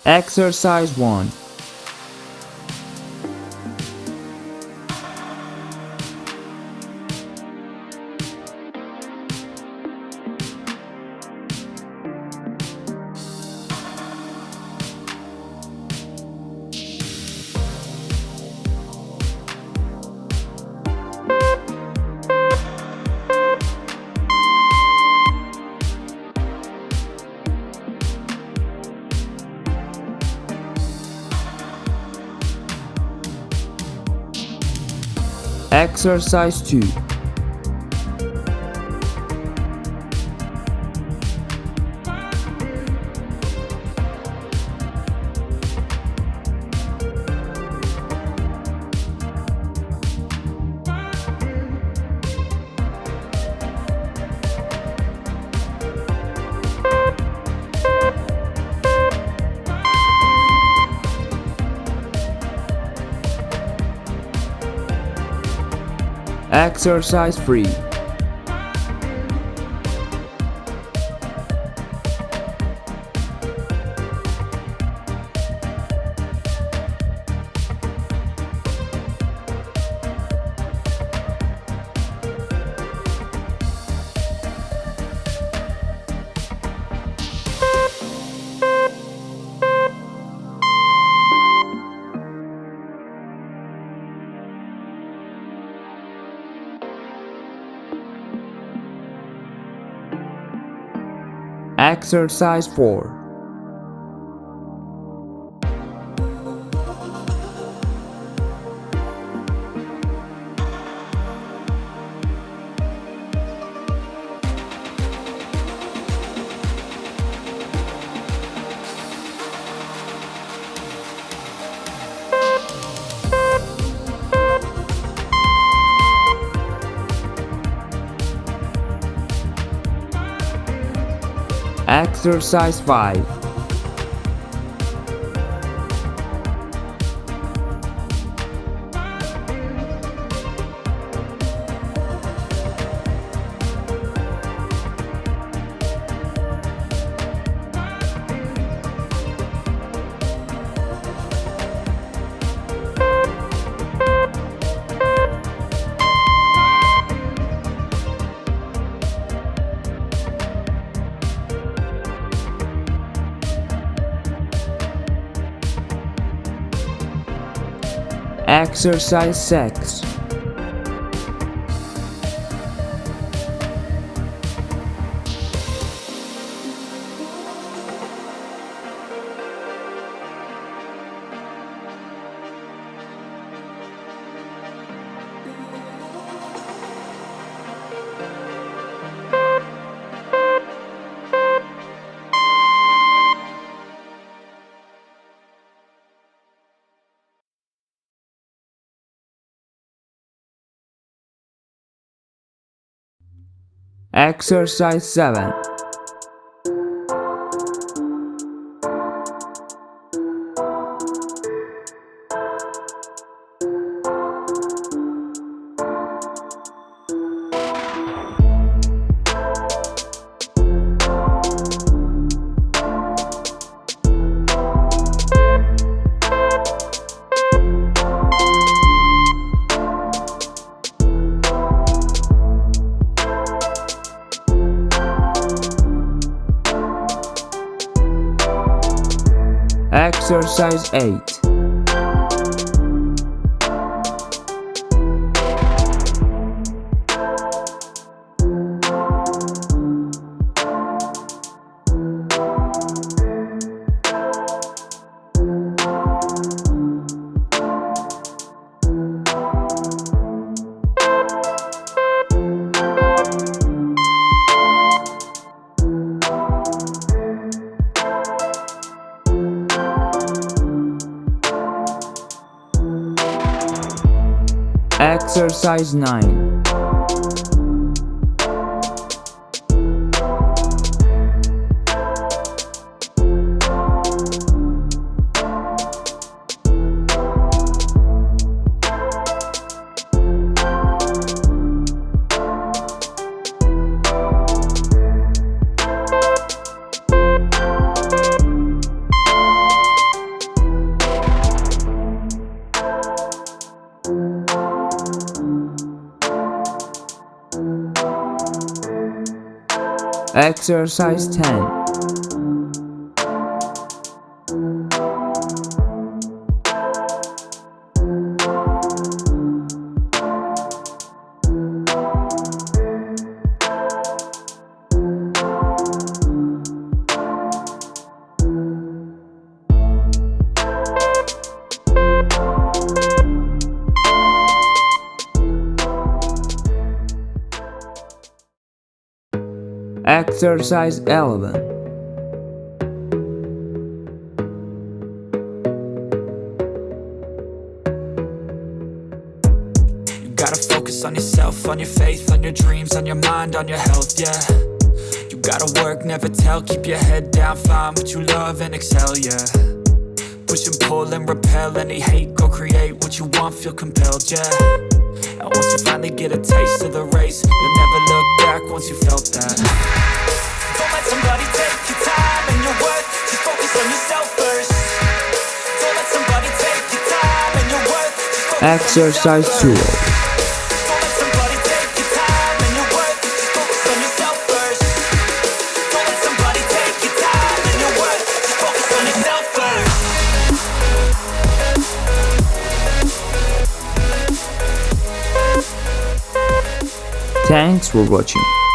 Exercise 1. Exercise 2. Exercise 3. Exercise 4. Exercise 5. Exercise 6. Exercise 7. Exercise 8. Exercise 9. Exercise 10. Exercise 11. You gotta focus on yourself, on your faith, on your dreams, on your mind, on your health, yeah. You gotta work, never tell, keep your head down, find what you love and excel, yeah. Push and pull and repel any hate, go create what you want, feel compelled, yeah. And once you finally get a taste of the race, you'll never look back once you felt that. Don't let somebody take your time and your worth, just focus on yourself first. Don't let somebody take your time and your worth, just focus Exercise 12. Don't let somebody take your time and your worth, just focus on yourself first. Don't let somebody take your time and your worth, just focus on yourself first. Thanks for watching.